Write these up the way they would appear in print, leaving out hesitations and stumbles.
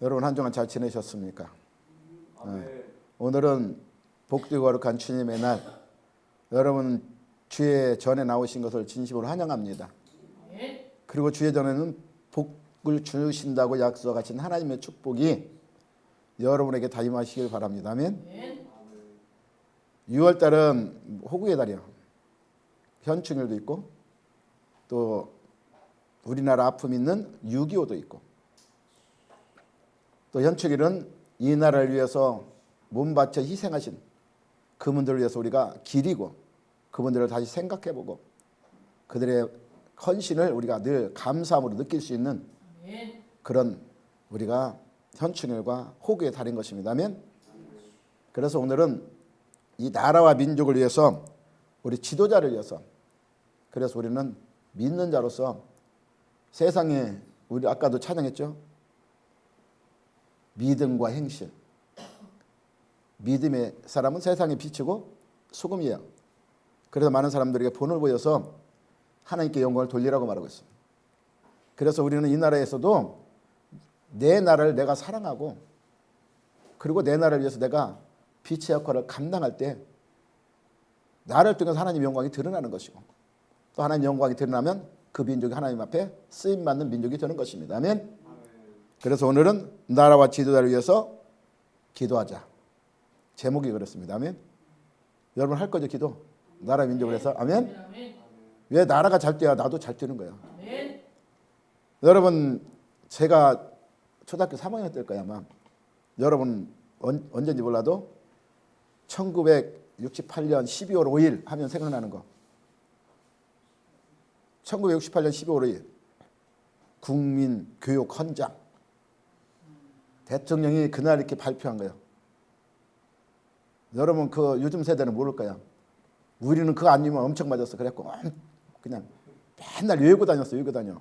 여러분 한 주간 잘 지내셨습니까? 오늘은 복되고 거룩한 주님의 날. 여러분 주의 전에 나오신 것을 진심으로 환영합니다. 그리고 주의 전에는 복을 주신다고 약속하신 하나님의 축복이 여러분에게 다 임하시길 바랍니다. 아멘. 6월달은 호국의 달이요. 현충일도 있고 또 우리나라 아픔 있는 6.25도 있고 또 현충일은 이 나라를 위해서 몸 바쳐 희생하신 그분들을 위해서 우리가 기리고 그분들을 다시 생각해보고 그들의 헌신을 우리가 늘 감사함으로 느낄 수 있는 그런 우리가 현충일과 호국의 달인 것입니다. 아멘. 그래서 오늘은 이 나라와 민족을 위해서 우리 지도자를 위해서 그래서 우리는 믿는 자로서 세상에 우리 아까도 찬양했죠. 믿음과 행실. 믿음의 사람은 세상에 비치고 소금이에요. 그래서 많은 사람들에게 본을 보여서 하나님께 영광을 돌리라고 말하고 있습니다. 그래서 우리는 이 나라에서도 내 나라를 내가 사랑하고 그리고 내 나라를 위해서 내가 빛의 역할을 감당할 때 나를 통해서 하나님의 영광이 드러나는 것이고 또 하나님의 영광이 드러나면 그 민족이 하나님 앞에 쓰임받는 민족이 되는 것입니다. 아멘. 그래서 오늘은 나라와 지도자를 위해서 기도하자. 제목이 그렇습니다. 아멘. 여러분 할 거죠, 기도? 나라 민족을 해서. 아멘. 왜 나라가 잘 뛰어야 나도 잘 뛰는 거예요. 여러분 제가 초등학교 3학년 때일 거예요 아마. 여러분 언제인지 몰라도 1968년 12월 5일 하면 생각나는 거. 1968년 12월 5일 국민교육헌장 대통령이 그날 이렇게 발표한 거예요. 여러분 그 요즘 세대는 모를 거야. 우리는 그거 아니면 엄청 맞았어. 그래갖고 그냥 맨날 외우고 다녔어. 외우고 다녀.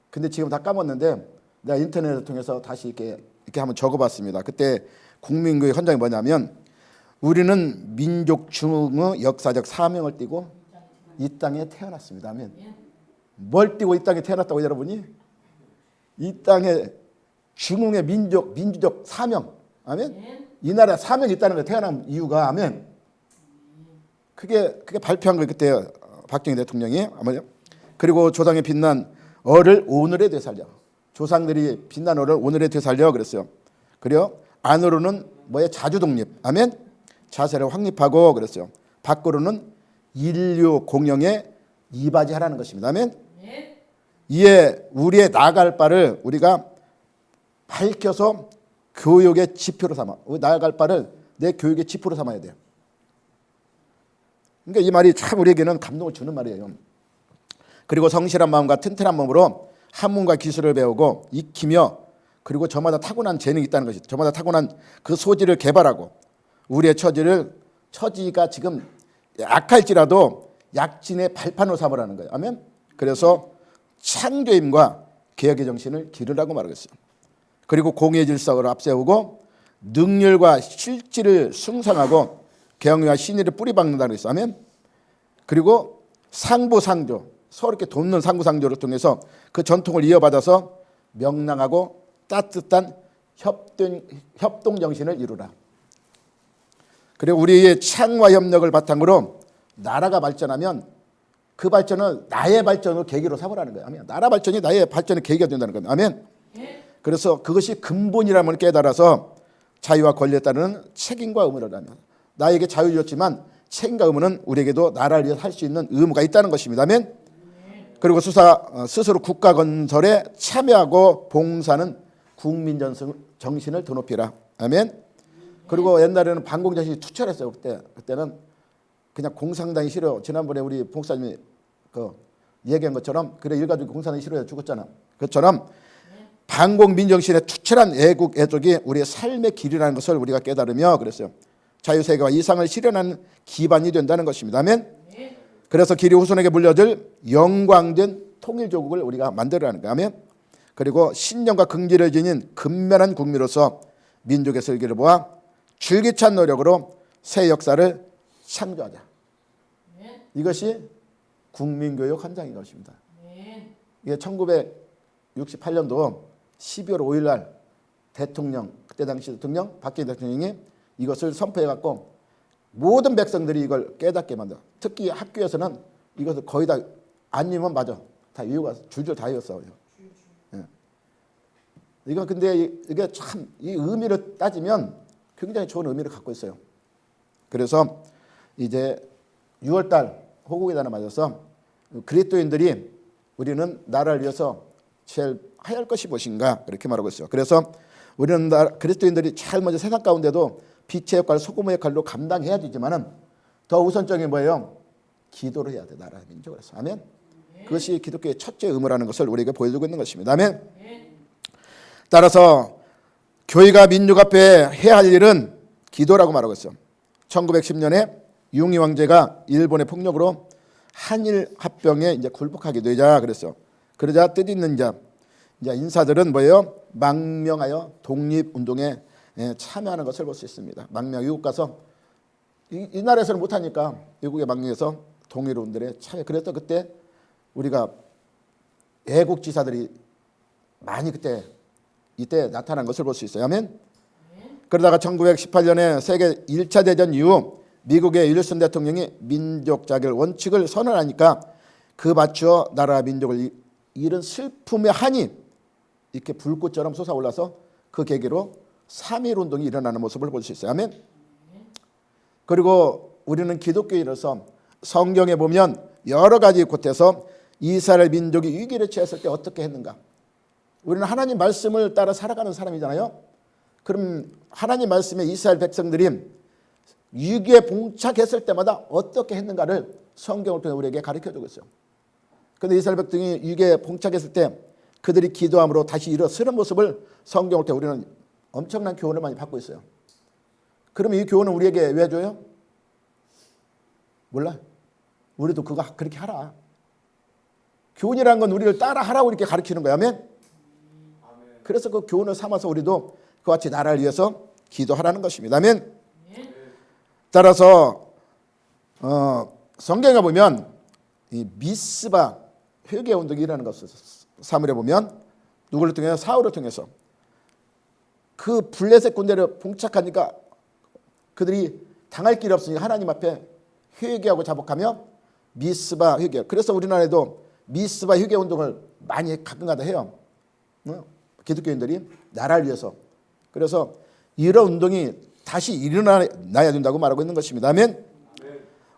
근데 지금 다 까먹었는데 내가 인터넷을 통해서 다시 이렇게 한번 적어봤습니다. 그때 국민교육 헌장이 뭐냐면 우리는 민족 중흥의 역사적 사명을 띠고 이 땅에 태어났습니다. 아멘. 뭘 띠고 이 땅에 태어났다고 여러분이? 이 땅에 중흥의 민주적 사명. 아멘. 이 나라에 사명이 있다는 거 태어난 이유가 아멘. 그게 발표한 거 그때 박정희 대통령이 아마요. 그리고 조상의 빛난 어를 오늘에 되살려. 조상들이 빛난 어를 오늘에 되살려 그랬어요. 그래요. 안으로는 뭐에 자주독립. 아멘. 자세를 확립하고 그랬어요. 밖으로는 인류 공영에 이바지하라는 것입니다. 아멘. 이에 우리의 나아갈 바를 우리가 밝혀서 교육의 지표로 삼아. 나아갈 바를 내 교육의 지표로 삼아야 돼요. 그러니까 이 말이 참 우리에게는 감동을 주는 말이에요. 그리고 성실한 마음과 튼튼한 몸으로 학문과 기술을 배우고 익히며 그리고 저마다 타고난 재능이 있다는 것이 저마다 타고난 그 소질을 개발하고 우리의 처지가 지금 약할지라도 약진의 발판으로 삼으라는 거예요. 아멘. 그래서 창조임과 개혁의 정신을 기르라고 말하고 있어요. 그리고 공의 질서를 앞세우고 능률과 실질을 숭상하고 경의와 신의를 뿌리박는다고 했어요. 아멘. 그리고 상부상조 서로 이렇게 돕는 상부상조를 통해서 그 전통을 이어받아서 명랑하고 따뜻한 협동 정신을 이루라. 그리고 우리의 창과 협력을 바탕으로 나라가 발전하면 그 발전을 나의 발전으로 계기로 삼으라는 거예요. 아멘. 나라 발전이 나의 발전의 계기가 된다는 겁니다. 아멘. 그래서 그것이 근본이라는 깨달아서 자유와 권리에 따르는 책임과 의무를 하면 나에게 자유를 줬지만 책임과 의무는 우리에게도 나라를 위해서 할 수 있는 의무가 있다는 것입니다. 아멘. 그리고 스스로 국가 건설에 참여하고 봉사는 국민 정신을 더 높이라. 아멘. 그리고 옛날에는 반공정신이 투철했어요. 그때는 그냥 공산당이 싫어. 지난번에 우리 목사님이 얘기한 것처럼 그래 일가족이 공산당이 싫어해 죽었잖아. 그것처럼 반공민정신의 투철한 애국 애족이 우리의 삶의 길이라는 것을 우리가 깨달으며 그랬어요. 자유세계와 이상을 실현하는 기반이 된다는 것입니다. 아멘. 그래서 길이 후손에게 물려줄 영광된 통일조국을 우리가 만들어라는 거예요. 아멘. 그리고 신념과 긍지를 지닌 근면한 국민으로서 민족의 슬기를 모아 줄기찬 노력으로 새 역사를 창조하자. 이것이 국민교육 헌장인 것입니다. 이게 1968년도 12월 5일 날 대통령, 그때 당시 대통령 박정희 대통령이 이것을 선포해갖고 모든 백성들이 이걸 깨닫게 만들어. 특히 학교에서는 이것을 거의 다 안 읽으면 맞아. 다 외우고 줄줄 다 외웠어요. 예. 이거 근데 이게 참 이 의미를 따지면 굉장히 좋은 의미를 갖고 있어요. 그래서 이제 6월달 호국의 달을 맞아서 그리스도인들이 우리는 나라를 위해서 제일 해야 할 것이 무엇인가 그렇게 말하고 있어요. 그래서 우리는 그리스도인들이 제일 먼저 세상 가운데도 빛의 역할, 소금의 역할로 감당해야 되지만은 더 우선적인 뭐예요? 기도를 해야 돼. 나라 민족을 해서. 아멘. 그것이 기독교의 첫째 의무라는 것을 우리에게 보여주고 있는 것입니다. 아멘. 따라서 교회가 민족 앞에 해야 할 일은 기도라고 말하고 있어요. 1910년에 융이 왕제가 일본의 폭력으로 한일 합병에 이제 굴복하게 되자 그랬어요. 그러자 뜻있는 자, 이제 인사들은 뭐예요? 망명하여 독립운동에 참여하는 것을 볼 수 있습니다. 망명 외국 가서 이 나라에서는 못하니까 외국에 망명해서 독립운동에 참여. 그래서 그때 우리가 애국지사들이 많이 이때 나타난 것을 볼 수 있어요. 아멘. 그러다가 1918년에 세계 1차 대전 이후 미국의 윌슨 대통령이 민족 자결 원칙을 선언하니까 그 맞추어 나라 민족을 잃은 슬픔의 한이 이렇게 불꽃처럼 솟아올라서 그 계기로 3.1 운동이 일어나는 모습을 볼 수 있어요. 아멘. 그리고 우리는 기독교인으로서 성경에 보면 여러 가지 곳에서 이스라엘 민족이 위기를 처했을 때 어떻게 했는가. 우리는 하나님 말씀을 따라 살아가는 사람이잖아요. 그럼 하나님 말씀에 이스라엘 백성들이 위기에 봉착했을 때마다 어떻게 했는가를 성경을 통해 우리에게 가르쳐주고 있어요. 그런데 이스라엘 백성이 위기에 봉착했을 때 그들이 기도함으로 다시 일어서는 모습을 성경을 통해 우리는 엄청난 교훈을 많이 받고 있어요. 그럼 이 교훈은 우리에게 왜 줘요? 몰라. 우리도 그거 그렇게 하라. 교훈이라는 건 우리를 따라 하라고 이렇게 가르치는 거야. 아멘. 그래서 그 교훈을 삼아서 우리도 그와 같이 나라를 위해서 기도하라는 것입니다. 아멘. 따라서 성경에 보면 이 미스바 회개 운동이 일어나는 것을 사무엘에 보면 누구를 통해서 사울을 통해서 그 블레셋 군대를 봉착하니까 그들이 당할 길이 없으니까 하나님 앞에 회개하고 자복하며 미스바 회개. 그래서 우리나라에도 미스바 회개 운동을 많이 가끔가다 해요. 기독교인들이 나라를 위해서. 그래서 이런 운동이 다시 일어나야 된다고 말하고 있는 것입니다. 아멘.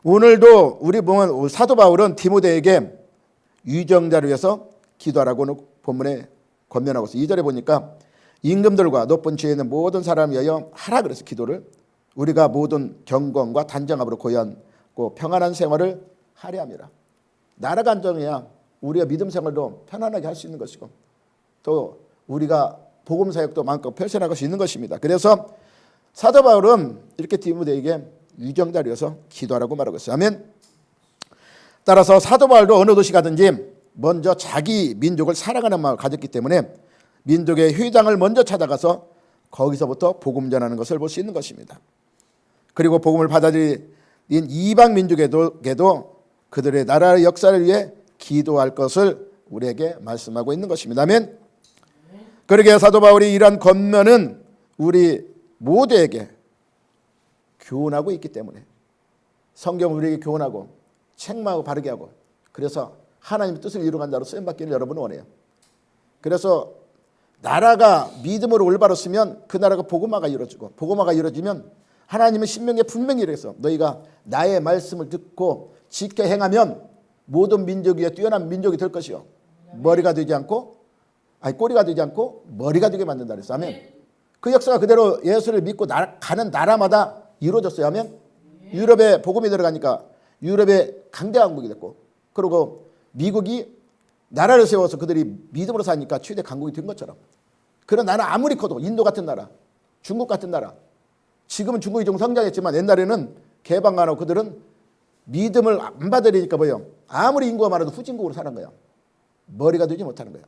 오늘도 우리 보면 사도 바울은 디모데에게 유정자를 위해서 기도하라고 본문에 권면하고 있어요. 2절에 보니까 임금들과 높은 지혜 있는 모든 사람을 위하여 하라 그래서 기도를 우리가 모든 경건과 단정함으로 고연고 평안한 생활을 하려 함이라. 나라가 안정해야 우리가 믿음 생활도 편안하게 할 수 있는 것이고 또 우리가 복음 사역도 마음껏 펼쳐나갈 수 있는 것입니다. 그래서 사도 바울은 이렇게 디모데에게 유정자를 위해서 기도하라고 말하고 있어요. 아멘. 따라서 사도 바울도 어느 도시 가든지 먼저 자기 민족을 사랑하는 마음을 가졌기 때문에 민족의 회당을 먼저 찾아가서 거기서부터 복음 전하는 것을 볼 수 있는 것입니다. 그리고 복음을 받아들인 이방 민족에도 그들의 나라의 역사를 위해 기도할 것을 우리에게 말씀하고 있는 것입니다. 아멘. 그러기에 사도 바울이 이러한 권면은 우리 모두에게 교훈하고 있기 때문에 성경을 우리에게 교훈하고 책망하고 바르게 하고 그래서 하나님의 뜻을 이루어간 자로 쓰임받기를 여러분은 원해요. 그래서 나라가 믿음으로 올바로 쓰면 그 나라가 복음화가 이루어지고 복음화가 이루어지면 하나님은 신명기에 분명히 이랬어. 너희가 나의 말씀을 듣고 지켜 행하면 모든 민족 위에 뛰어난 민족이 될 것이요. 머리가 되지 않고 꼬리가 되지 않고 머리가 되게 만든다 그랬어. 아멘. 그 역사가 그대로 예수를 믿고 가는 나라마다 이루어졌어요. 아멘. 유럽에 복음이 들어가니까 유럽의 강대 강국이 됐고 그리고 미국이 나라를 세워서 그들이 믿음으로 사니까 최대 강국이 된 것처럼 그런 나라 아무리 커도 인도 같은 나라, 중국 같은 나라 지금은 중국이 좀 성장했지만 옛날에는 개방 안 하고 그들은 믿음을 안 받으려니까 뭐예요? 아무리 인구가 많아도 후진국으로 사는 거야. 머리가 되지 못하는 거야.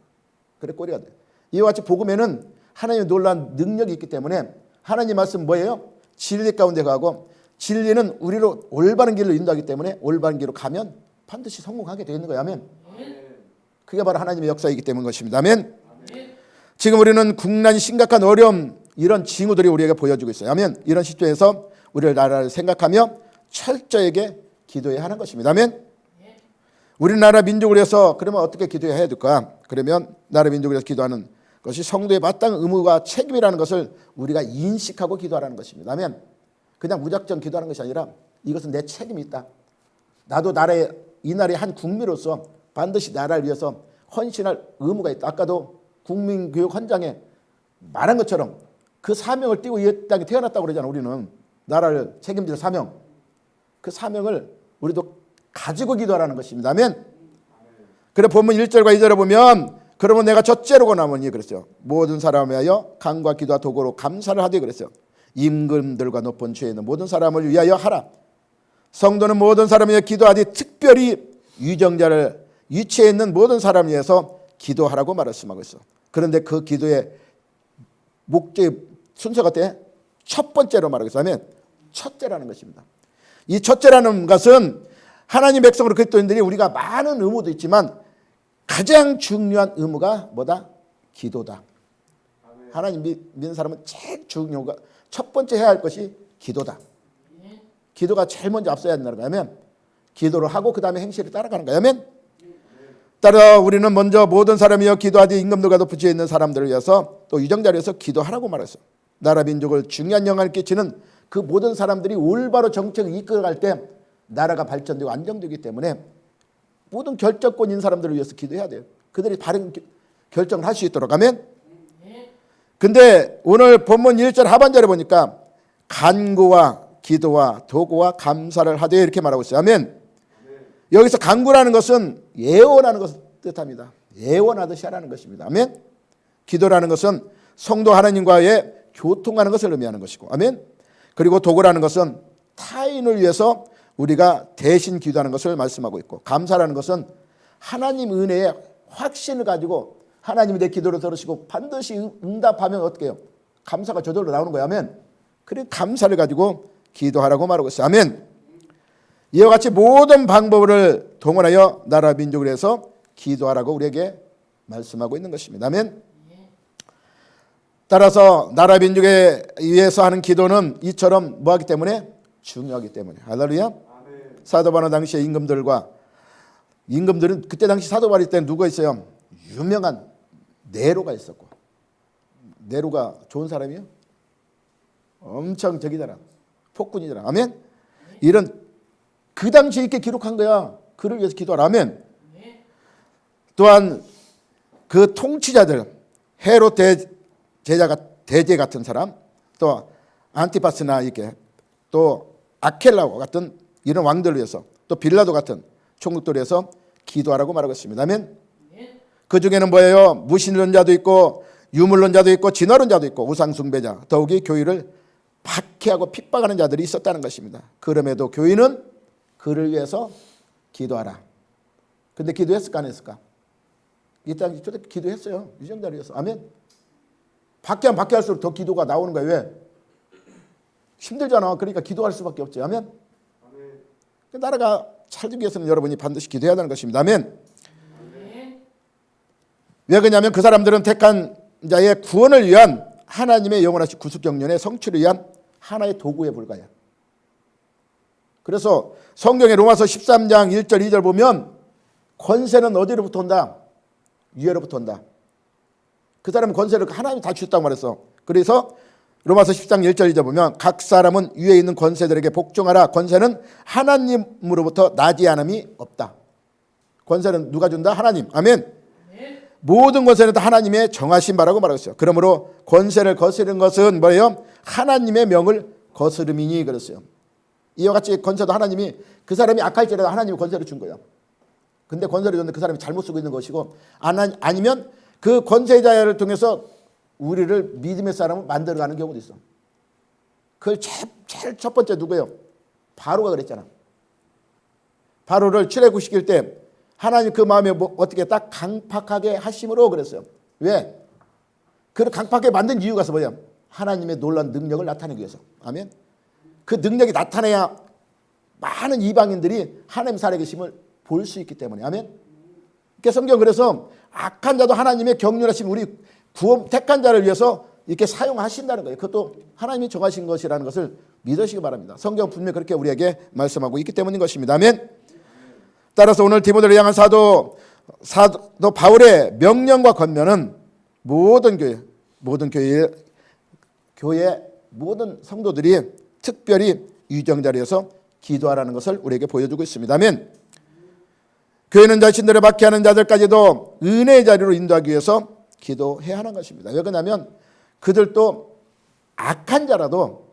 그래 꼬리가 돼. 이와 같이 복음에는 하나님의 놀라운 능력이 있기 때문에 하나님 말씀 뭐예요? 진리 가운데 가고 진리는 우리로 올바른 길로 인도하기 때문에 올바른 길로 가면 반드시 성공하게 되어 있는 거야. 아멘. 그게 바로 하나님의 역사이기 때문인 것입니다. 아멘. 지금 우리는 국난 심각한 어려움 이런 징후들이 우리에게 보여주고 있어요. 아멘. 이런 시점에서 우리의 나라를 생각하며 철저하게 기도해야 하는 것입니다. 아멘. 우리나라 민족을 위해서 그러면 어떻게 기도해야 될까? 그러면 나라 민족을 위해서 기도하는 것이 성도의 마땅한 의무와 책임이라는 것을 우리가 인식하고 기도하라는 것입니다. 아멘. 그냥 무작정 기도하는 것이 아니라 이것은 내 책임이 있다. 나도 이 나라의 한 국민으로서 반드시 나라를 위해서 헌신할 의무가 있다. 아까도 국민교육 헌장에 말한 것처럼 그 사명을 띠고 이 땅에 태어났다고 그러잖아. 우리는 나라를 책임질 사명. 그 사명을 우리도 가지고 기도하라는 것입니다. 아멘. 그래 본문 1절과 2절에 보면 그러면 내가 첫째로 권하노니 그랬어요. 모든 사람에 하여 간구와 기도와 도구로 감사를 하되 그랬어요. 임금들과 높은 죄에 있는 모든 사람을 위하여 하라. 성도는 모든 사람에 위해 기도하되 특별히 위정자를 위치에 있는 모든 사람을 위해서 기도하라고 말씀하고 있어. 그런데 그 기도의 목적의 순서가 어때? 첫 번째로 말하겠어. 아멘. 첫째라는 것입니다. 이 첫째라는 것은 하나님 백성으로 그리스도인들이 우리가 많은 의무도 있지만 가장 중요한 의무가 뭐다? 기도다. 하나님 믿는 사람은 제일 중요한 첫 번째 해야 할 것이 기도다. 기도가 제일 먼저 앞서야 된다는 거면 기도를 하고 그 다음에 행실을 따라가는 거면 따라 우리는 먼저 모든 사람이여 기도하되 임금들과 높은 지에 있는 사람들을 위해서 또 유정자를 위해서 기도하라고 말했어. 나라 민족을 중요한 영향을 끼치는 그 모든 사람들이 올바로 정책을 이끌어갈 때 나라가 발전되고 안정되기 때문에 모든 결정권 있는 사람들을 위해서 기도해야 돼요. 그들이 바른 결정을 할 수 있도록 하면. 근데 오늘 본문 1절 하반절에 보니까 간구와 기도와 도구와 감사를 하되 이렇게 말하고 있어요. 아멘. 여기서 간구라는 것은 예언하는 것을 뜻합니다. 예언하듯이 하라는 것입니다. 아멘. 기도라는 것은 성도 하나님과의 교통하는 것을 의미하는 것이고, 아멘. 그리고 도구라는 것은 타인을 위해서 우리가 대신 기도하는 것을 말씀하고 있고, 감사라는 것은 하나님 은혜의 확신을 가지고 하나님이 내 기도를 들으시고 반드시 응답하면 어떻게 해요? 감사가 저절로 나오는 거예요. 아멘. 그래 감사를 가지고 기도하라고 말하고 있어요. 아멘. 이와 같이 모든 방법을 동원하여 나라 민족을 위해서 기도하라고 우리에게 말씀하고 있는 것입니다. 아멘. 따라서 나라 민족에 위해서 하는 기도는 이처럼 뭐하기 때문에 중요하기 때문에. 할렐루야. 사도 바울 당시에 임금들은 그때 당시 사도 바울 때는 누가 있어요? 유명한 네로가 있었고. 네로가 좋은 사람이요? 엄청 적이잖아. 폭군이잖아. 아멘. 이런 그 당시에 이렇게 기록한 거야. 그를 위해서 기도하라. 아멘. 또한 그 통치자들 헤롯 대제 같은 사람, 또 안티파스나 이렇게 또 아켈라오 같은 이런 왕들을 위해서, 또 빌라도 같은 총독들을 위해서 기도하라고 말하고 있습니다. 아멘. 그 중에는 뭐예요? 무신론자도 있고 유물론자도 있고 진화론자도 있고 우상숭배자, 더욱이 교회를 박해하고 핍박하는 자들이 있었다는 것입니다. 그럼에도 교회는 그를 위해서 기도하라. 근데 기도했을까 안 했을까? 이 땅에 기도했어요. 유정자를 위해서. 아멘. 박해하면 박해할수록 더 기도가 나오는 거예요. 왜? 힘들잖아. 그러니까 기도할 수밖에 없지. 아멘. 그 나라가 살기 위해서는 여러분이 반드시 기도해야 하는 것입니다. 아멘. 왜 그러냐면 그 사람들은 택한 자의 구원을 위한 하나님의 영원하신 구속경륜의 성취를 위한 하나의 도구에 불과해요. 그래서 성경의 로마서 13장 1절 2절 보면 권세는 어디로부터 온다? 위에로부터 온다. 그 사람은 권세를 하나님이 다 주셨다고 말했어. 그래서 로마서 10장 1절 2절 보면 각 사람은 위에 있는 권세들에게 복종하라. 권세는 하나님으로부터 나지 않음이 없다. 권세는 누가 준다? 하나님. 아멘. 모든 권세는 다 하나님의 정하신 바라고 말하고 있어요. 그러므로 권세를 거스르는 것은 뭐예요? 하나님의 명을 거스름이니 그랬어요. 이와 같이 권세도 하나님이, 그 사람이 악할지라도 하나님이 권세를 준 거예요. 근데 권세를 줬는데 그 사람이 잘못 쓰고 있는 것이고, 아니면 그 권세자를 통해서 우리를 믿음의 사람을 만들어가는 경우도 있어. 그걸 제일 첫 번째 누구예요? 바로가 그랬잖아. 바로를 출애굽시킬 때 하나님 그 마음에 어떻게 딱 강팍하게 하심으로 그랬어요. 왜? 그를 강팍하게 만든 이유가 뭐예요? 하나님의 놀라운 능력을 나타내기 위해서. 아멘. 그 능력이 나타내야 많은 이방인들이 하나님 살아계심을 볼 수 있기 때문에. 아멘. 그러니까 성경 그래서 악한 자도 하나님의 경륜하심, 우리 구원 택한 자를 위해서 이렇게 사용하신다는 거예요. 그것도 하나님이 정하신 것이라는 것을 믿으시기 바랍니다. 성경 분명히 그렇게 우리에게 말씀하고 있기 때문인 것입니다. 아멘. 따라서 오늘 디모데를 향한 사도 바울의 명령과 권면은 모든 교회 모든 성도들이 특별히 유정 자리에서 기도하라는 것을 우리에게 보여주고 있습니다. 아멘. 교회는 자신들을 박해하는 자들까지도 은혜의 자리로 인도하기 위해서 기도해야 하는 것입니다. 왜 그러냐면 그들도 악한 자라도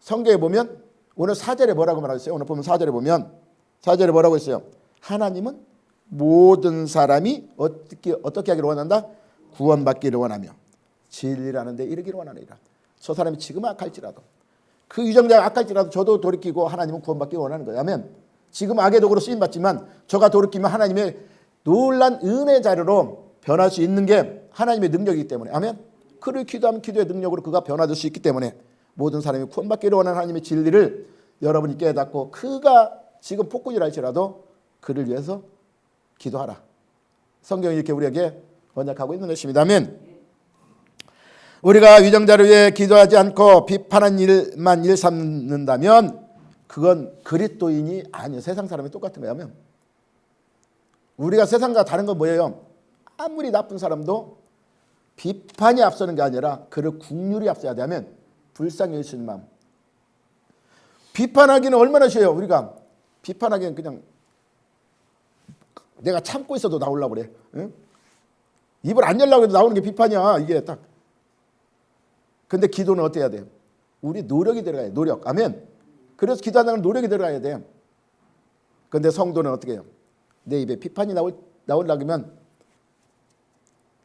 성경에 보면 오늘 4절에 뭐라고 말하셨어요? 오늘 보면 4절에 보면 4절에 뭐라고 했어요? 하나님은 모든 사람이 어떻게 하기를 원한다? 구원받기를 원하며 진리라는 데 이르기를 원하느니라. 저 사람이 지금 악할지라도 그 유정자가 악할지라도 저도 돌이키고 하나님은 구원받기를 원하는 거예요. 아멘. 지금 악의 도구로 쓰임받지만 저가 돌이키면 하나님의 놀란 은혜 자료로 변할 수 있는 게 하나님의 능력이기 때문에 아멘. 그를 기도하면 기도의 능력으로 그가 변화될 수 있기 때문에 모든 사람이 구원받기를 원하는 하나님의 진리를 여러분이 깨닫고 그가 지금 폭군이랄지라도 그를 위해서 기도하라. 성경이 이렇게 우리에게 언약하고 있는 것입니다. 아멘. 우리가 위정자를 위해 기도하지 않고 비판한 일만 일삼는다면 그건 그리스도인이 아니에요. 세상 사람이 똑같은 거예요. 아멘. 우리가 세상과 다른 건 뭐예요? 아무리 나쁜 사람도 비판이 앞서는 게 아니라 그를 국률이 앞서야 되면 불쌍히 여기시는 마음. 비판하기는 얼마나 쉬워요. 우리가 비판하기는 그냥 내가 참고 있어도 나오려고 그래. 응? 입을 안 열려고 해도 나오는 게 비판이야. 이게 딱. 근데 기도는 어떻게 해야 돼요? 우리 노력이 들어가야 돼. 노력. 아멘. 그래서 기도하는 노력이 들어가야 돼. 근데 성도는 어떻게 해요? 내 입에 비판이 나오려면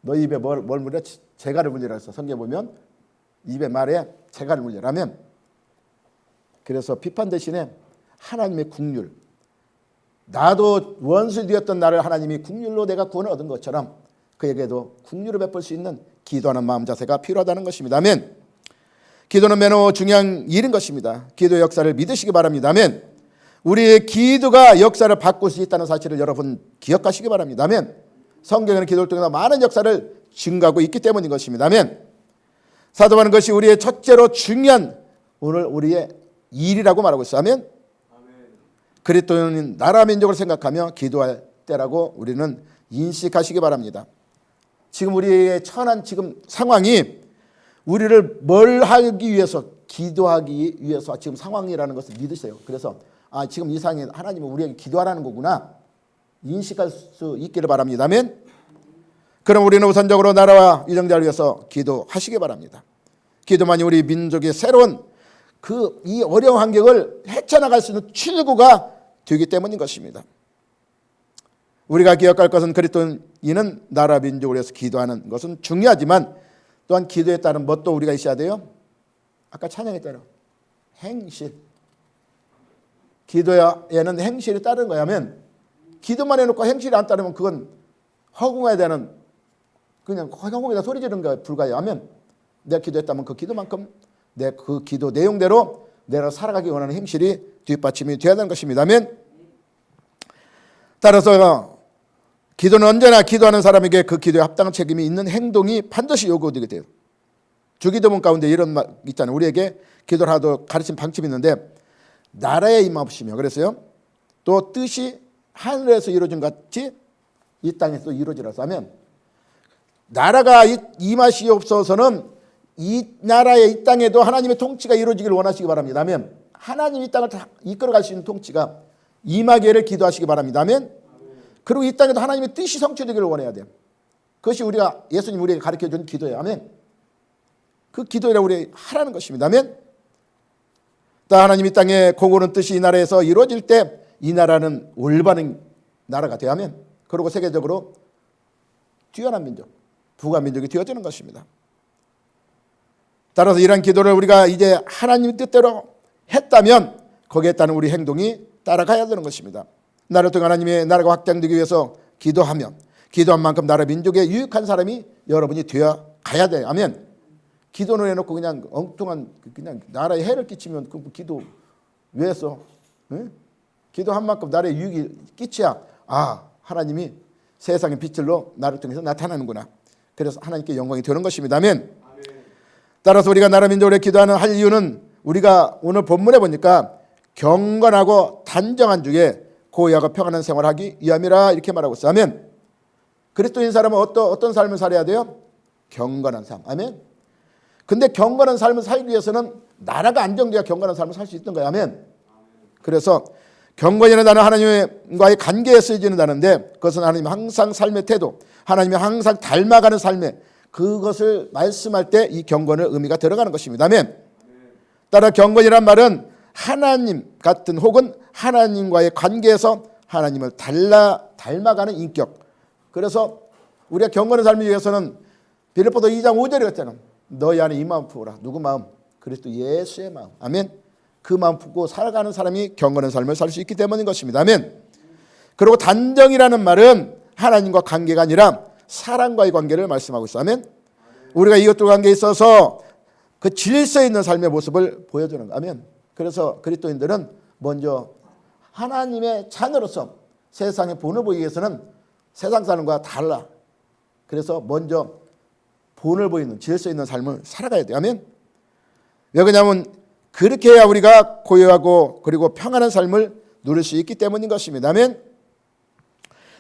너 입에 뭘 물려? 재갈을 물리라 했어. 성경에 보면 입에 말에 재갈을 물리라면 그래서 비판 대신에 하나님의 국률 나도 원수 되었던 나를 하나님이 국률로 내가 구원을 얻은 것처럼 그에게도 국률을 베풀 수 있는 기도하는 마음 자세가 필요하다는 것입니다. 아멘. 기도는 매우 중요한 일인 것입니다. 기도의 역사를 믿으시기 바랍니다. 아멘. 우리의 기도가 역사를 바꿀 수 있다는 사실을 여러분 기억하시기 바랍니다. 아멘. 성경에는 기도를 통해서 많은 역사를 증가하고 있기 때문인 것입니다. 아멘. 사도하는 것이 우리의 첫째로 중요한 오늘 우리의 일이라고 말하고 있어요. 아멘. 그리스도인 나라 민족을 생각하며 기도할 때라고 우리는 인식하시기 바랍니다. 지금 우리의 처한 지금 상황이 우리를 뭘 하기 위해서 기도하기 위해서 지금 상황이라는 것을 믿으세요. 그래서 지금 이 상황에 하나님은 우리에게 기도하라는 거구나 인식할 수 있기를 바랍니다. 아멘. 그럼 우리는 우선적으로 나라와 유정자를 위해서 기도하시기 바랍니다. 기도만이 우리 민족의 새로운 이 어려운 환경을 헤쳐나갈 수 있는 출구가 되기 때문인 것입니다. 우리가 기억할 것은 그리스도인은 나라 민족을 위해서 기도하는 것은 중요하지만 또한 기도에 따른 뭣도 우리가 있어야 돼요. 아까 찬양했잖아요. 행실. 기도에는 행실이 따르는 거야. 하면 기도만 해놓고 행실이 안 따르면 그건 허공에 대한 그냥 허공에다 소리 지르는 거에 불과해요. 하면 내가 기도했다면 그 기도만큼 내 그 기도 내용대로 내가 살아가기 원하는 행실이 뒷받침이 되어야 하는 것입니다. 아멘. 따라서 기도는 언제나 기도하는 사람에게 그 기도에 합당한 책임이 있는 행동이 반드시 요구되게 돼요. 주기도문 가운데 이런 말 있잖아요. 우리에게 기도를 하도록 가르친 방침이 있는데 나라에 임하시며 그랬어요. 또 뜻이 하늘에서 이루어진 것 같이 이 땅에서 이루어지라서 하면 나라가 임하시옵소서는 이 나라의 이 땅에도 하나님의 통치가 이루어지기를 원하시기 바랍니다. 아멘. 하나님이 이 땅을 다 이끌어갈 수 있는 통치가 임하기를 기도하시기 바랍니다. 아멘. 그리고 이 땅에도 하나님의 뜻이 성취되기를 원해야 돼요. 그것이 우리가 예수님 우리에게 가르쳐준 기도예요. 아멘. 그 기도를 우리 하라는 것입니다. 아멘. 또 하나님 이 땅에 공고는 뜻이 이 나라에서 이루어질 때 이 나라는 올바른 나라가 되어야 하면 그리고 세계적으로 뛰어난 민족, 부가 민족이 되어지는 것입니다. 따라서 이러한 기도를 우리가 이제 하나님의 뜻대로 했다면 거기에 따른 우리 행동이 따라가야 되는 것입니다. 나를 통해 하나님의 나라가 확장되기 위해서 기도하며 기도한 만큼 나라 민족에 유익한 사람이 여러분이 되어 가야 돼요. 아멘. 기도를 해놓고 그냥 엉뚱한 그냥 나라에 해를 끼치면 그 기도 왜 했어? 응? 기도한 만큼 나라에 유익이 끼쳐야 하나님이 세상의 빛을로 나를 통해서 나타나는구나. 그래서 하나님께 영광이 되는 것입니다. 아멘. 따라서 우리가 나라 민족을 기도하는 할 이유는 우리가 오늘 본문에 보니까 경건하고 단정한 중에 고요하고 평안한 생활하기 위함이라 이렇게 말하고 있어요. 아멘. 그리스도인 사람은 어떤 삶을 살아야 돼요? 경건한 삶. 아멘. 근데 경건한 삶을 살기 위해서는 나라가 안정돼야 경건한 삶을 살 수 있는 거예요. 아멘. 그래서 경건이라는 단어는 하나님과의 관계에 쓰여지는다는데 그것은 하나님 항상 삶의 태도, 하나님이 항상 닮아가는 삶에 그것을 말씀할 때 이 경건의 의미가 들어가는 것입니다. 아멘. 따라 경건이란 말은 하나님 같은 혹은 하나님과의 관계에서 하나님을 닮아가는 인격. 그래서 우리가 경건의 삶을 위해서는 빌립보서 2장 5절에 했잖아요. 너희 안에 이 마음 품으라. 누구 마음? 그리스도 예수의 마음. 아멘. 그 마음 품고 살아가는 사람이 경건한 삶을 살 수 있기 때문인 것입니다. 아멘. 그리고 단정이라는 말은 하나님과 관계가 아니라 사람과의 관계를 말씀하고 있어요. 아멘. 우리가 이것들과 관계에 있어서 그 질서 있는 삶의 모습을 보여주는 거. 아멘. 그래서 그리스도인들은 먼저 하나님의 자녀로서 세상에 본을 보이기 위해서는 세상 사람과 달라. 그래서 먼저 본을 보이는 질서 있는 삶을 살아가야 돼요. 아멘. 왜 그러냐면 그렇게 해야 우리가 고요하고 그리고 평안한 삶을 누릴 수 있기 때문인 것입니다. 아멘.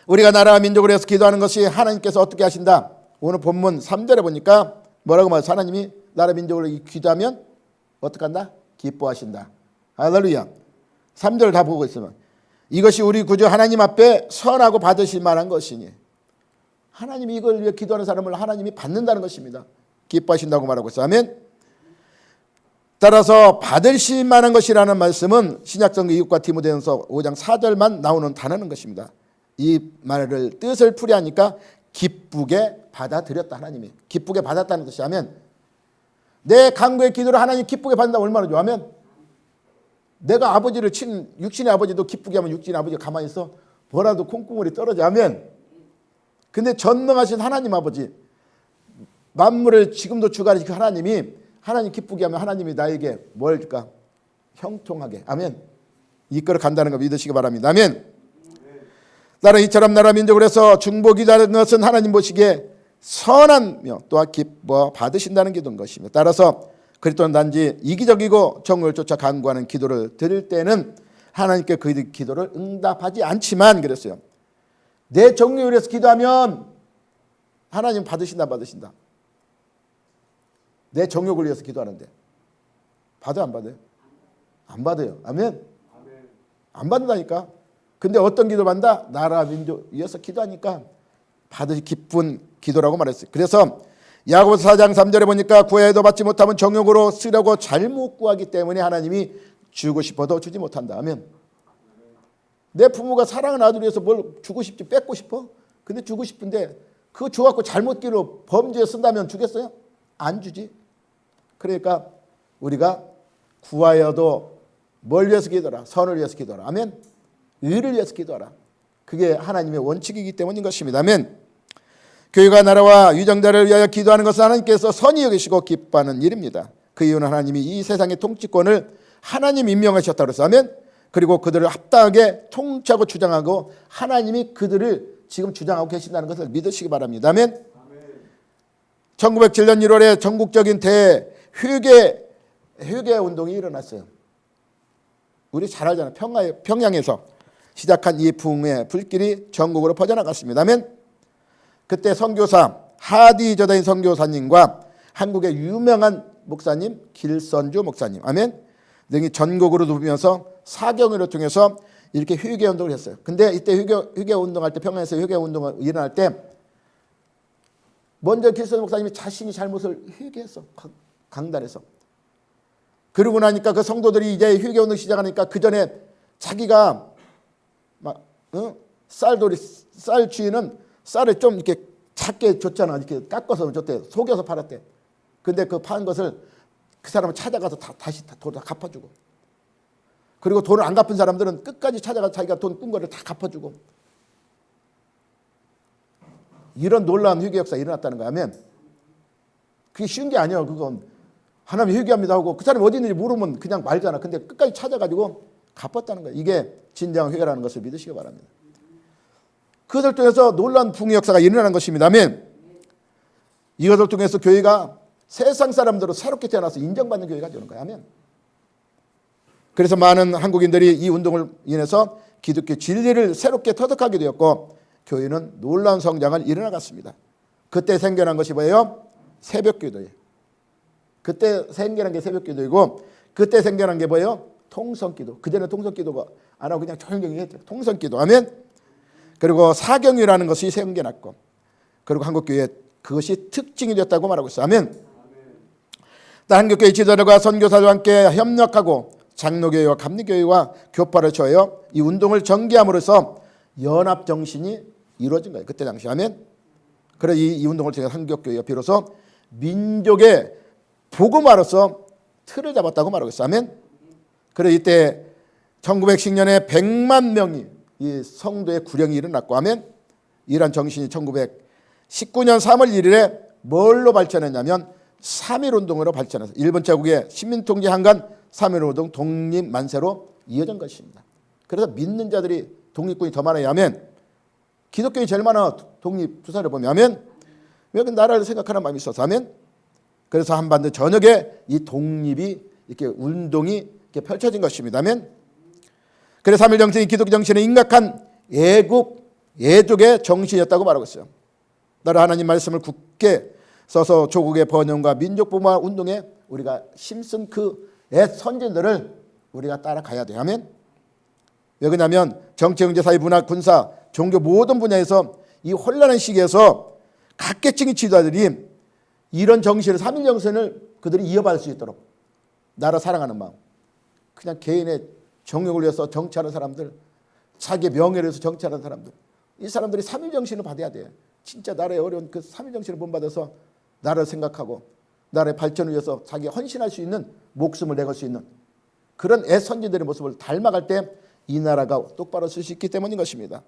우리가 나라와 민족을 위해서 기도하는 것이 하나님께서 어떻게 하신다? 오늘 본문 3절에 보니까 뭐라고 말해서 하나님이 나라 민족을 기도하면 어떻게 한다? 기뻐하신다. 할렐루야. 3절 다 보고 있으면 이것이 우리 구주 하나님 앞에 선하고 받으실 만한 것이니 하나님이 이걸 위해 기도하는 사람을 하나님이 받는다는 것입니다. 기뻐하신다고 말하고 있어요. 아멘. 따라서 받으실 만한 것이라는 말씀은 신약성경 이웃과 디모데전서 5장 4절만 나오는 단어는 것입니다. 이 말을 뜻을 풀이하니까 기쁘게 받아들였다. 하나님이 기쁘게 받았다는 뜻이 하면 내 간구의 기도를 하나님 기쁘게 받는다. 얼마나 좋아하면 내가 아버지를 친 육신의 아버지도 기쁘게 하면 육신의 아버지가 가만히 있어 뭐라도 콩고물이 떨어져 하면 근데 전능하신 하나님 아버지 만물을 지금도 주관하시는 하나님이 하나님 기쁘게 하면 하나님이 나에게 뭘 줄까? 형통하게. 아멘. 이끌어 간다는 거 믿으시기 바랍니다. 아멘. 따라 이처럼 나라 민족을 해서 중보기도하는 것은 하나님 보시기에 선하며 또한 기뻐 받으신다는 기도인 것입니다. 따라서 그리스도는 단지 이기적이고 정의를 쫓아 간구하는 기도를 드릴 때는 하나님께 그 기도를 응답하지 않지만 그랬어요. 내 정의를 위해서 기도하면 하나님 받으신다. 내 정욕을 위해서 기도하는데 받아요 안 받아요? 안 받아요. 아멘. 안 받는다니까. 근데 어떤 기도 받는다? 나라 민족 위해서 기도하니까 받으시 기쁜 기도라고 말했어요. 그래서 야고보서 4장 3절에 보니까 구해도 받지 못하면 정욕으로 쓰려고 잘못 구하기 때문에 하나님이 주고 싶어도 주지 못한다. 아멘. 내 부모가 사랑하는 아들 위해서 뭘 주고 싶지 뺏고 싶어? 근데 주고 싶은데 그거 줘갖고 잘못 기로 범죄에 쓴다면 주겠어요? 안 주지. 그러니까 우리가 구하여도 뭘 위해서 기도하라? 선을 위해서 기도하라. 아멘. 의를 위해서 기도하라. 그게 하나님의 원칙이기 때문인 것입니다. 아멘. 교회가 나라와 유정자를 위하여 기도하는 것은 하나님께서 선히 여기시고 기뻐하는 일입니다. 그 이유는 하나님이 이 세상의 통치권을 하나님 임명하셨다고 해서 아멘. 그리고 그들을 합당하게 통치하고 주장하고 하나님이 그들을 지금 주장하고 계신다는 것을 믿으시기 바랍니다. 아멘. 1907년 1월에 전국적인 대회개 운동이 일어났어요. 우리 잘 알잖아요. 평양에서 시작한 이 부흥의 불길이 전국으로 퍼져나갔습니다. 아멘. 그때 선교사 하디 저다인 선교사님과 한국의 유명한 목사님 길선주 목사님 아멘 등이 전국으로 누비면서 사경회를 통해서 이렇게 회개 운동을 했어요. 근데 이때 회개 운동할 때 평양에서 회개 운동을 일어날 때 먼저 길선주 목사님이 자신이 잘못을 회개했어. 강단에서. 그러고 나니까 그 성도들이 이제 회개 운동 시작하니까 그 전에 자기가 막 쌀 주인은 쌀을 좀 이렇게 작게 줬잖아. 이렇게 깎아서 줬대. 속여서 팔았대. 근데 그 파는 것을 그 사람은 찾아가서 다시 돈 다 갚아주고. 그리고 돈을 안 갚은 사람들은 끝까지 찾아가서 자기가 돈 꾼 거를 다 갚아주고. 이런 놀라운 회개 역사가 일어났다는 거야. 아멘. 그게 쉬운 게 아니야. 그건 하나님 회개합니다 하고 그 사람이 어디 있는지 모르면 그냥 말잖아. 근데 끝까지 찾아가지고 갚았다는 거야. 이게 진정한 회개라는 것을 믿으시기 바랍니다. 그것을 통해서 놀라운 부흥의 역사가 일어나는 것입니다. 아멘. 이것을 통해서 교회가 세상 사람들로 새롭게 태어나서 인정받는 교회가 되는 거야. 아멘. 그래서 많은 한국인들이 이 운동을 인해서 기독교 진리를 새롭게 터득하게 되었고 교회는 놀라운 성장을 이뤄나갔습니다. 그때 생겨난 것이 뭐예요? 새벽기도예요. 그때 생겨난 게 새벽기도이고 그때 생겨난 게 뭐예요? 통성기도. 그때는 통성기도가 안 하고 그냥 조용히 했죠. 통성기도. 아멘. 그리고 사경이라는 것이 생겨났고 그리고 한국교회 그것이 특징이 됐다고 말하고 있어요. 아멘. 한국교회 지도자들과 선교사들과 함께 협력하고 장로교회와 감리교회와 교파를 처하여 이 운동을 전개함으로써 연합정신이 이루어진 거예요. 그때 당시. 아멘. 그래서 이 운동을 통해 한국교회가 비로소 민족의 복음화로서 틀을 잡았다고 말하고 있어요. 아멘. 그래서 이때 1910년에 100만 명이 이 성도의 구령이 일어났고 아멘. 이러한 정신이 1919년 3월 1일에 뭘로 발전했냐면 3.1운동으로 발전해서 일본 제국의 식민통제 한간 3.1운동 독립만세로 이어진 것입니다. 그래서 믿는 자들이 독립군이 더 많아요. 아멘. 기독교인이 제일 많아. 독립투사를 보면 아멘. 왜 그 나라를 생각하는 마음이 있어서 아멘. 그래서 한반도 전역에 이 독립이 이렇게 운동이 이렇게 펼쳐진 것입니다. 아멘. 그래서 3.1 정신이 기독교 정신의 임각한 애국 애족의 정신이었다고 말하고 있어요. 나라 하나님 말씀을 굳게 써서 조국의 번영과 민족복음화 운동에 우리가 힘쓴 그 선진들을 우리가 따라가야 돼요. 아멘. 왜 그러냐면 정치, 경제, 사회, 문화, 군사, 종교 모든 분야에서 이 혼란한 시기에서 각계층의 지도자들이 이런 정신을 3.1 정신을 그들이 이어받을 수 있도록 나라 사랑하는 마음, 그냥 개인의 정욕을 위해서 정치하는 사람들, 자기의 명예를 위해서 정치하는 사람들, 이 사람들이 3.1 정신을 받아야 돼. 진짜 나라의 어려운 그 3.1 정신을 본받아서 나라를 생각하고 나라의 발전을 위해서 자기 헌신할 수 있는 목숨을 내걸 수 있는 그런 애선진들의 모습을 닮아갈 때 이 나라가 똑바로 쓸 수 있기 때문인 것입니다.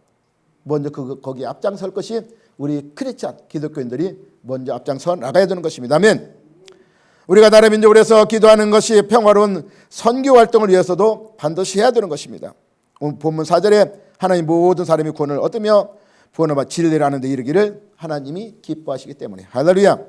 먼저 거기에 앞장설 것이 우리 크리스찬 기독교인들이 먼저 앞장서 나가야 되는 것입니다. 아멘. 우리가 나라 민족을 위해서 기도하는 것이 평화로운 선교 활동을 위해서도 반드시 해야 되는 것입니다. 오늘 본문 4절에 하나님 모든 사람이 구원을 얻으며 구원을 받아 진리를 아는 데 이르기를 하나님이 기뻐하시기 때문에. 할렐루야.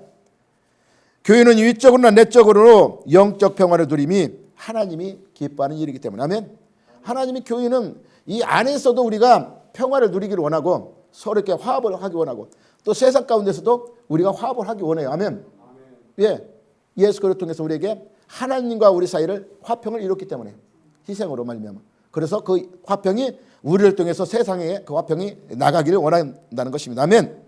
교회는 위적으로나 내적으로 영적 평화를 누림이 하나님이 기뻐하는 일이기 때문에. 아멘. 하나님이 교회는 이 안에서도 우리가 평화를 누리기를 원하고 서로 이렇게 화합을 하기 원하고 또 세상 가운데서도 우리가 화합을 하기 원해요. 아멘. 예, 예수 그리스도를 통해서 우리에게 하나님과 우리 사이를 화평을 이뤘기 때문에 희생으로 말미암아. 그래서 그 화평이 우리를 통해서 세상에 그 화평이 나가기를 원한다는 것입니다. 아멘.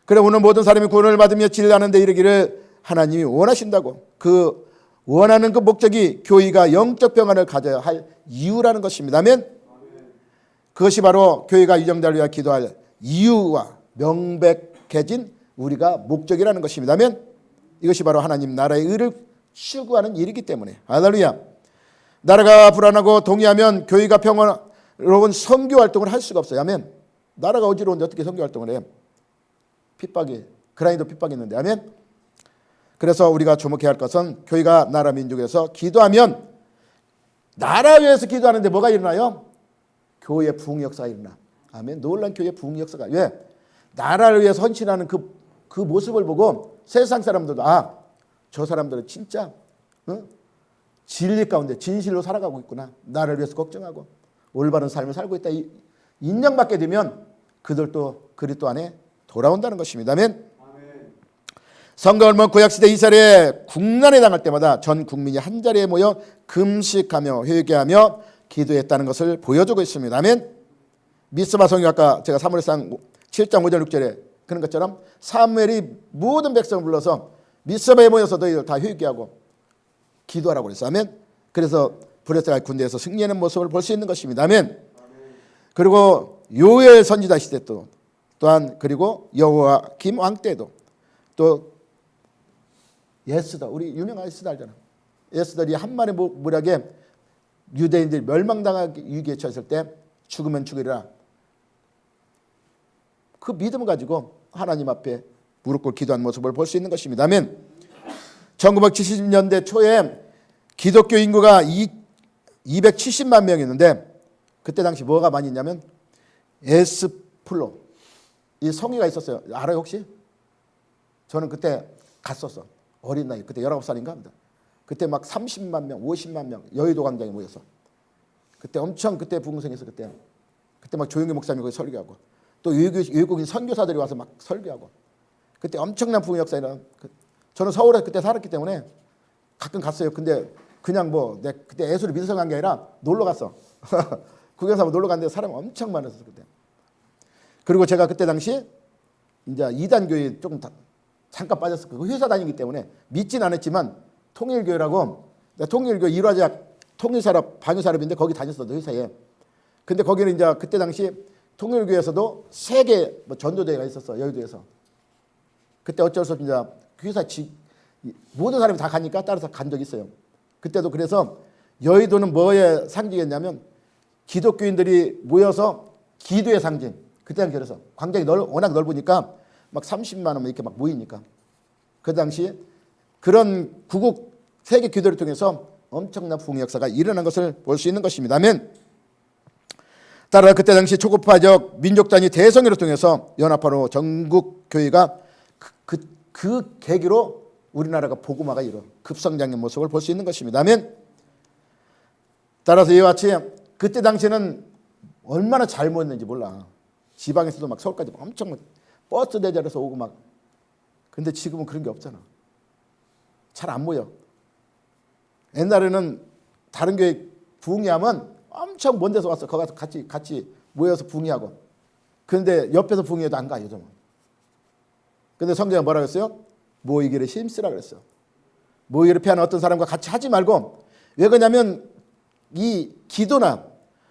그래 오늘 모든 사람이 구원을 받으며 진리하는 데 이르기를 하나님이 원하신다고. 그 원하는 그 목적이 교회가 영적 평안을 가져야 할 이유라는 것입니다. 아멘. 그것이 바로 교회가 유정자를 위하여 기도할 이유와 명백해진 우리가 목적이라는 것입니다. 아멘. 이것이 바로 하나님 나라의 의를 추구하는 일이기 때문에. 할렐루야. 나라가 불안하고 동의하면 교회가 평화로운 선교 활동을 할 수가 없어요. 아멘. 나라가 어지러운데 어떻게 선교 활동을 해요? 핍박이, 그라인도 핍박이 있는데. 아멘. 그래서 우리가 주목해야 할 것은 교회가 나라 민족에서 기도하면 나라 위해서 기도하는데 뭐가 일어나요? 교회의 부흥 역사가 일어나. 아멘. 놀란 교회의 부흥 역사가. 왜? 나라를 위해서 헌신하는 그 모습을 보고 세상 사람들도 저 사람들은 진짜 진리 가운데 진실로 살아가고 있구나. 나를 위해서 걱정하고 올바른 삶을 살고 있다. 인정받게 되면 그들도 그리스도 안에 돌아온다는 것입니다. 아멘. 성경을 구약시대 이스라엘에 국난에 당할 때마다 전 국민이 한자리에 모여 금식하며 회개하며 기도했다는 것을 보여주고 있습니다. 아멘. 미스바 성경 아까 제가 사무엘상 7장 5절 6절에 그런 것처럼 사무엘이 모든 백성을 불러서 미스바에 모여서 너희들 다 회개하고 기도하라고 그랬어요. 아멘. 그래서 브레스가 군대에서 승리하는 모습을 볼 수 있는 것입니다. 아멘. 그리고 요엘 선지자 시대 또한 그리고 여호와김 왕 때도 또 예스더, 우리 유명한 예스더 알잖아. 예스더이 한마리 무력에 유대인들이 멸망당하기 위기에 처했을 때 죽으면 죽이라. 그 믿음을 가지고 하나님 앞에 무릎 꿇고 기도한 모습을 볼 수 있는 것입니다. 아멘. 1970년대 초에 기독교 인구가 270만 명이었는데 그때 당시 뭐가 많이 있냐면 에스플로 이 성의가 있었어요. 알아요 혹시? 저는 그때 갔었어. 어린 나이. 그때 19살인가 합니다. 그때 막 30만 명, 50만 명 여의도 광장에 모여서 그때 엄청 그때 부흥성에서 그때 막 조영기 목사님이 거기 설교하고 또 외국인 선교사들이 와서 막 설교하고 그때 엄청난 부흥 역사에 저는 서울에 그때 살았기 때문에 가끔 갔어요. 근데 그냥 뭐 내 그때 예수를 믿어서 간 게 아니라 놀러 갔어. 구경사고 놀러 갔는데 사람이 엄청 많았어 그때. 그리고 제가 그때 당시 이제 이단 교회 조금 잠깐 빠졌어. 그 회사 다니기 때문에 믿진 않았지만 통일교회라고 통일교회 일화제약 통일산업 방위산업인데 거기 다녔어 회사에. 근데 거기는 이제 그때 당시 통일교회에서도 3개 뭐 전도대회가 있었어 여의도에서. 그때 어쩔 수 없이 이제 회사 모든 사람이 다 가니까 따라서 간 적이 있어요. 그때도 그래서 여의도는 뭐에 상징했냐면 기독교인들이 모여서 기도의 상징. 그때는 그래서 광장이 워낙 넓으니까 막 30만 원 이렇게 막 모이니까 그 당시 그런 구국 세계 기도를 통해서 엄청난 부흥 역사가 일어난 것을 볼 수 있는 것입니다. 아멘. 따라 그때 당시 초급파적 민족 단위 대성회를 통해서 연합하로 전국 교회가 그 계기로 우리나라가 복음화가 이뤄 급성장의 모습을 볼 수 있는 것입니다. 아멘. 따라서 이와 같이 그때 당시에는 얼마나 잘 모였는지 몰라. 지방에서도 막 서울까지 엄청 버스 대절해서 오고 막. 근데 지금은 그런 게 없잖아. 잘 안 모여. 옛날에는 다른 교회 부흥회하면 엄청 먼 데서 와서 거기 가서 같이 모여서 부흥회하고. 그런데 옆에서 부흥회도 안 가 요즘은. 근데 성경은 뭐라고 했어요? 모이기를 힘쓰라 그랬어요. 모이기를 피하는 어떤 사람과 같이 하지 말고. 왜 그러냐면 이 기도나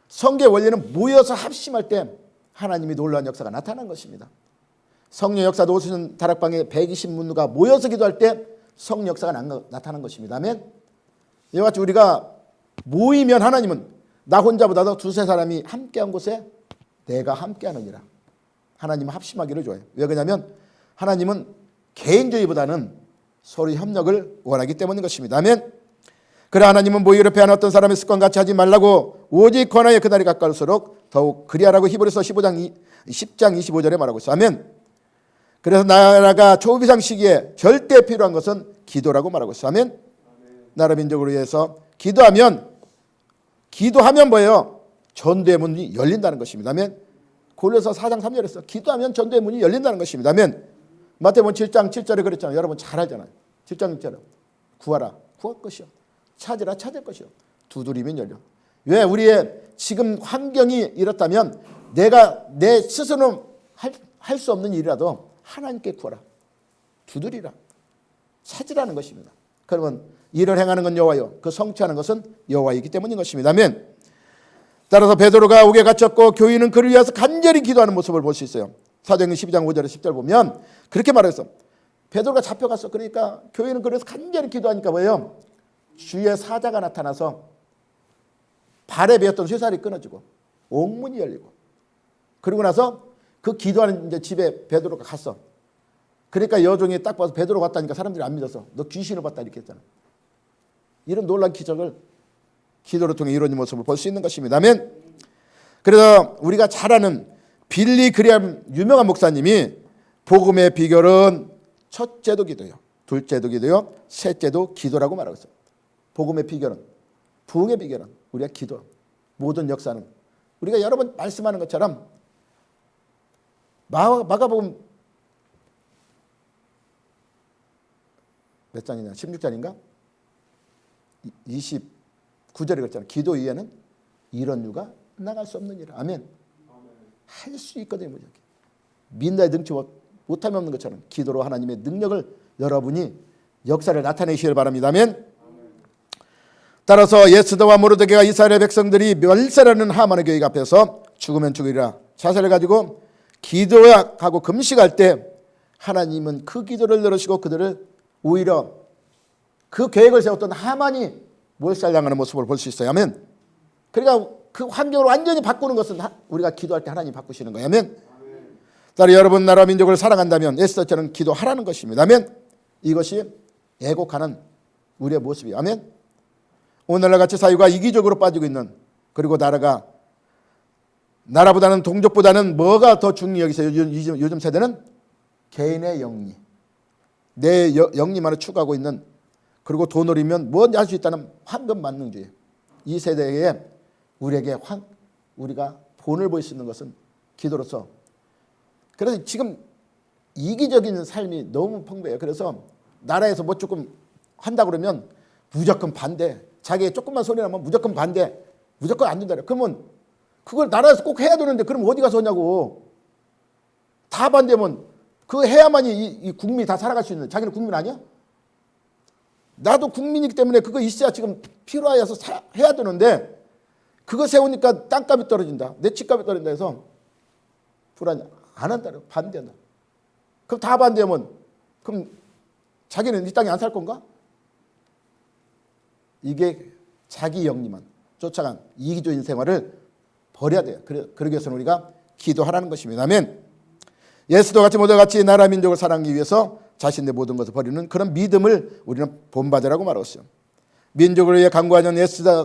성경의 원리는 모여서 합심할 때 하나님이 놀라운 역사가 나타난 것입니다. 성령 역사도 오시는 다락방에 120문우가 모여서 기도할 때 성령 역사가 나타난 것입니다. 아멘. 이와 같이 우리가 모이면 하나님은 나 혼자보다도 2-3 사람이 함께한 곳에 내가 함께하느니라. 하나님은 합심하기를 좋아해요. 왜 그러냐면 하나님은 개인주의보다는 서로 협력을 원하기 때문인 것입니다. 아멘. 그래 하나님은 모이기를 패하는 어떤 사람의 습관 같이 하지 말라고 오직 권하의 그날이 가까울수록 더욱 그리하라고 히브리서 10장 25절에 말하고 있어요. 아멘. 그래서 나라가 초비상 시기에 절대 필요한 것은 기도라고 말하고 있어요. 아멘. 나라 민족을 위해서 기도하면 뭐예요? 전도의 문이 열린다는 것입니다. 아멘. 골로새 4장 3절에서 기도하면 전도의 문이 열린다는 것입니다. 아멘. 마태복음 7장 7절에 그랬잖아요. 여러분 잘 알잖아요. 7장 6절에 구하라 구할 것이요 찾으라 찾을 것이요 두드리면 열려. 왜? 우리의 지금 환경이 이렇다면 내가 내 스스로는 할 수 없는 일이라도 하나님께 구하라 두드리라 찾으라는 것입니다. 그러면 일을 행하는 건 여호와요 그 성취하는 것은 여호와이기 때문인 것입니다. 아멘. 따라서 베드로가 옥에 갇혔고 교인은 그를 위해서 간절히 기도하는 모습을 볼 수 있어요. 사도행전 12장 5절에 10절 보면 그렇게 말했어. 베드로가 잡혀갔어. 그러니까 교인은 그래서 간절히 기도하니까 뭐예요? 주의 사자가 나타나서 발에 베었던 쇠살이 끊어지고 옥문이 열리고 그러고 나서 그 기도하는 이제 집에 베드로가 갔어. 그러니까 여종이 딱 봐서 베드로 갔다니까 사람들이 안 믿어서 너 귀신을 봤다 이렇게 했잖아. 이런 놀라운 기적을 기도를 통해 이루어진 모습을 볼 수 있는 것입니다. 아멘. 그래서 우리가 잘 아는 빌리 그레함 유명한 목사님이 복음의 비결은 첫째도 기도요, 둘째도 기도요, 셋째도 기도라고 말하고 있어요. 복음의 비결은, 부흥의 비결은 우리가 기도, 모든 역사는 우리가 여러 번 말씀하는 것처럼 마가복음 몇 장이냐? 16장인가? 29절에 그랬잖아요. 기도 위에는 이런 유가 나갈 수 없느니라. 아멘. 할 수 있거든요. 민다의 능치 못함이 없는 것처럼 기도로 하나님의 능력을 여러분이 역사를 나타내시길 바랍니다. 아멘. 따라서 예스더와 모르드게가 이스라엘 백성들이 멸살하는 하만의 계획 앞에서 죽으면 죽으리라 자세를 가지고 기도하고 금식할 때 하나님은 그 기도를 들으시고 그들을 오히려 그 계획을 세웠던 하만이 몰살당하는 모습을 볼 수 있어요. 아멘. 그러니까 그 환경을 완전히 바꾸는 것은 우리가 기도할 때 하나님이 바꾸시는 거예요. 아멘. 따라 여러분 나라 민족을 사랑한다면 에스더처럼 기도하라는 것입니다. 아멘. 이것이 애곡하는 우리의 모습이에요. 아멘. 오늘날 같이 사회가 이기적으로 빠지고 있는 그리고 나라보다는 동족보다는 뭐가 더 중요히 여기서 요즘 세대는 개인의 영리 내 영리만을 추구하고 있는, 그리고 돈을이면 뭐든지 할 수 있다는 황금 만능주의. 이 세대에 우리가 본을 보일 수 있는 것은 기도로서. 그래서 지금 이기적인 삶이 너무 풍부해요. 그래서 나라에서 뭐 조금 한다 그러면 무조건 반대. 자기의 조금만 소리 나면 무조건 반대. 무조건 안 된다. 그러면 그걸 나라에서 꼭 해야 되는데 그럼 어디 가서 하냐고. 다 반대면 그거 해야만이 이 국민이 다 살아갈 수 있는. 자기는 국민 아니야? 나도 국민이기 때문에 그거 있어야 지금 필요해서 해야 되는데 그거 세우니까 땅값이 떨어진다. 내 집값이 떨어진다 해서 불안해. 안 한다. 반대한다. 그럼 다 반대하면 그럼 자기는 이 땅에 안 살 건가? 이게 자기 영리만 쫓아간 이기주의 생활을 버려야 돼요. 그러기 위해서는 우리가 기도하라는 것입니다. 아멘. 예수도 같이 모두 같이 나라 민족을 사랑하기 위해서 자신의 모든 것을 버리는 그런 믿음을 우리는 본받으라고 말했어요. 민족을 위해 간구하는 예수다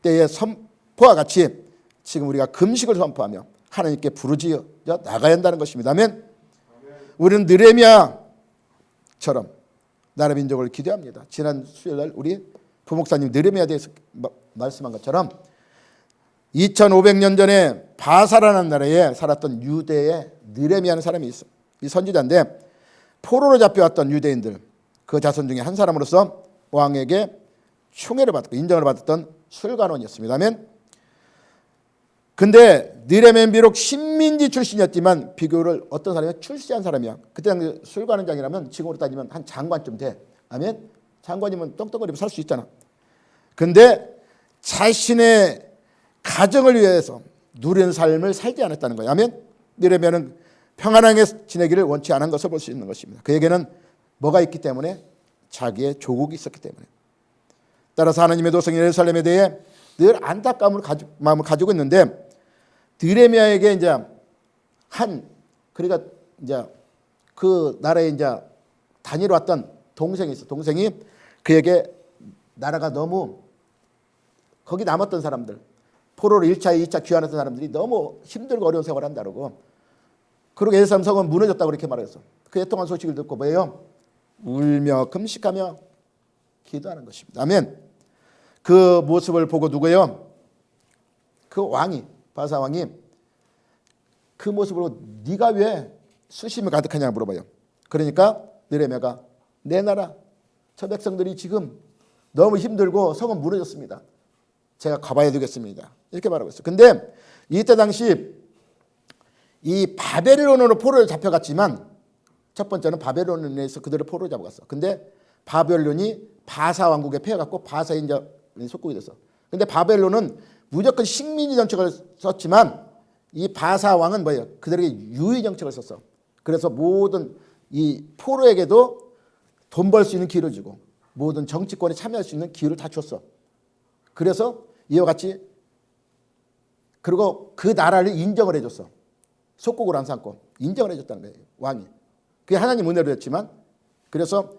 때의 선포와 같이 지금 우리가 금식을 선포하며 하나님께 부르짖어 나가야 한다는 것입니다. 아멘. 우리는 느헤미야처럼 나라 민족을 기도합니다. 지난 수요일날 우리 부목사님 느헤미야에 대해서 말씀한 것처럼 2500년 전에 바사라는 나라에 살았던 유대의 느헤미야라는 사람이 있어. 이 선지자인데 포로로 잡혀왔던 유대인들 그 자손 중에 한 사람으로서 왕에게 총애를 받고 인정을 받았던 술관원이었습니다. 아멘. 근데 느헤미야는 비록 식민지 출신이었지만 비교를 어떤 사람이 출세한 사람이야. 그때 당시 술관원장이라면 지금으로 따지면 한 장관쯤 돼. 아멘. 장관이면 떵떵거리면 살 수 있잖아. 근데 자신의 가정을 위해서 누리는 삶을 살지 않았다는 거예요. 아멘. 느헤미야는 평안하게 지내기를 원치 않은 것을 볼 수 있는 것입니다. 그에게는 뭐가 있기 때문에? 자기의 조국이 있었기 때문에. 따라서 하나님의 도성 예루살렘에 대해 늘 안타까움을 마음을 가지고 있는데 느헤미야에게 이제 그러니까 이제 그 나라에 이제 다니러왔던 동생이 있어. 동생이 그에게 나라가 너무 거기 남았던 사람들 포로로 1차, 2차 귀환했던 사람들이 너무 힘들고 어려운 생활을 한다고. 그리고 예루살렘 성은 무너졌다고 이렇게 말했어. 그 애통한 소식을 듣고 뭐예요? 울며 금식하며 기도하는 것입니다. 아멘. 그 모습을 보고 누구예요? 그 왕이 바사 왕이 그 모습을 보고 네가 왜 수심이 가득하냐 물어봐요. 그러니까 느헤미야가 내 나라 저 백성들이 지금 너무 힘들고 성은 무너졌습니다. 제가 가봐야 되겠습니다. 이렇게 말하고 있어요. 근데 이때 당시 이 바벨론으로 포로를 잡혀갔지만 첫 번째는 바벨론에서 그들을 포로로 잡아갔어. 근데 바벨론이 바사 왕국에 패해갖고 바사의 이제 속국이 됐어. 근데 바벨론은 무조건 식민지 정책을 썼지만 이 바사 왕은 뭐예요? 그들에게 유의 정책을 썼어. 그래서 모든 이 포로에게도 돈 벌 수 있는 기회를 주고 모든 정치권에 참여할 수 있는 기회를 다 줬어. 그래서 이와 같이 그리고 그 나라를 인정을 해줬어. 속국으로 안 삼고 인정을 해줬다는 거예요. 왕이. 그게 하나님 은혜로였지만 그래서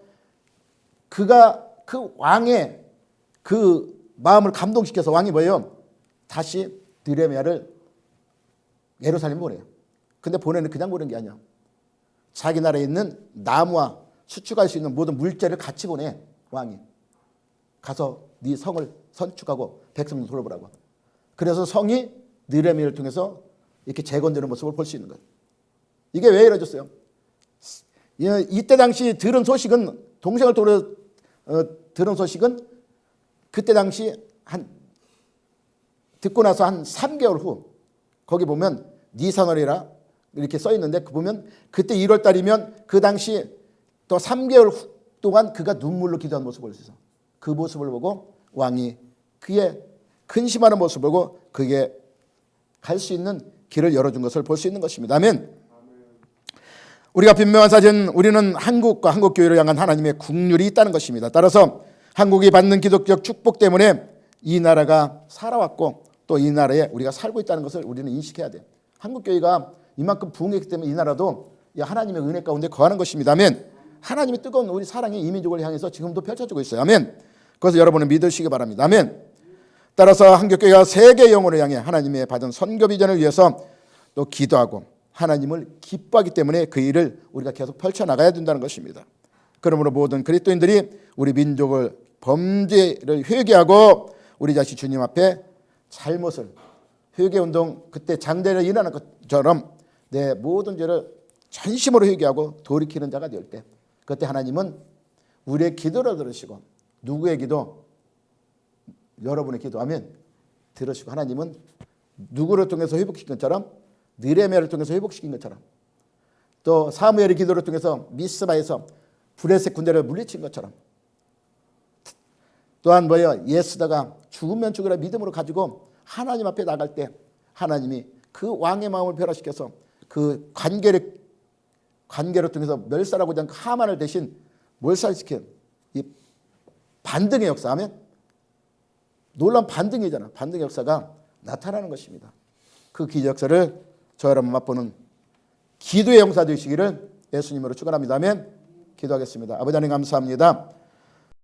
그가 그 왕의 그 마음을 감동시켜서 왕이 뭐예요? 다시 느헤미야를 예루살렘 보내요. 근데 보내는 그냥 보낸 게 아니야. 자기 나라에 있는 나무와 수축할 수 있는 모든 물자를 같이 보내. 왕이. 가서 네 성을 선축하고 백성들 돌보라고. 그래서 성이 느헤미야를 통해서 이렇게 재건되는 모습을 볼 수 있는 거예요. 이게 왜 이루어졌어요? 이때 당시 들은 소식은 동생을 들은 소식은 그때 당시 듣고 나서 한 3개월 후 거기 보면 니산월이라 이렇게 써 있는데 그 보면 그때 1월 달이면 그 당시 또 3개월 후 동안 그가 눈물로 기도한 모습을 볼 수 있어. 그 모습을 보고 왕이 그의 근심하는 모습을 보고 그게 갈 수 있는 길을 열어준 것을 볼 수 있는 것입니다. 아멘. 우리가 분명한 사실은 우리는 한국과 한국교회를 향한 하나님의 국률이 있다는 것입니다. 따라서 한국이 받는 기독적 축복 때문에 이 나라가 살아왔고 또 이 나라에 우리가 살고 있다는 것을 우리는 인식해야 돼요. 한국교회가 이만큼 부흥했기 때문에 이 나라도 하나님의 은혜 가운데 거하는 것입니다. 아멘. 하나님의 뜨거운 우리 사랑의 이민족을 향해서 지금도 펼쳐지고 있어요. 아멘. 그것을 여러분은 믿으시기 바랍니다. 아멘. 따라서 한국교회가 세계 영혼을 향해 하나님의 받은 선교 비전을 위해서 또 기도하고 하나님을 기뻐하기 때문에 그 일을 우리가 계속 펼쳐나가야 된다는 것입니다. 그러므로 모든 그리스도인들이 우리 민족을 범죄를 회개하고 우리 자신 주님 앞에 잘못을 회개운동 그때 장대를 일하는 것처럼 내 모든 죄를 전심으로 회개하고 돌이키는 자가 될 때 그때 하나님은 우리의 기도를 들으시고 누구의 기도? 여러분의 기도하면 들으시고 하나님은 누구를 통해서 회복시킨 것처럼 느헤미야를 통해서 회복시킨 것처럼 또 사무엘의 기도를 통해서 미스바에서 블레셋 군대를 물리친 것처럼 또한 예스다가 죽으면 죽으라 믿음으로 가지고 하나님 앞에 나갈 때 하나님이 그 왕의 마음을 변화시켜서 그 관계를 통해서 멸살하고자 하는 하만을 대신 몰살시킨 이 반등의 역사하면 놀라운 반등이잖아. 반등의 역사가 나타나는 것입니다. 그 기적 역사를 저 여러분 맛보는 기도의 용사 되시기를 예수님으로 축원합니다. 아멘. 기도하겠습니다. 아버지 하나님 감사합니다.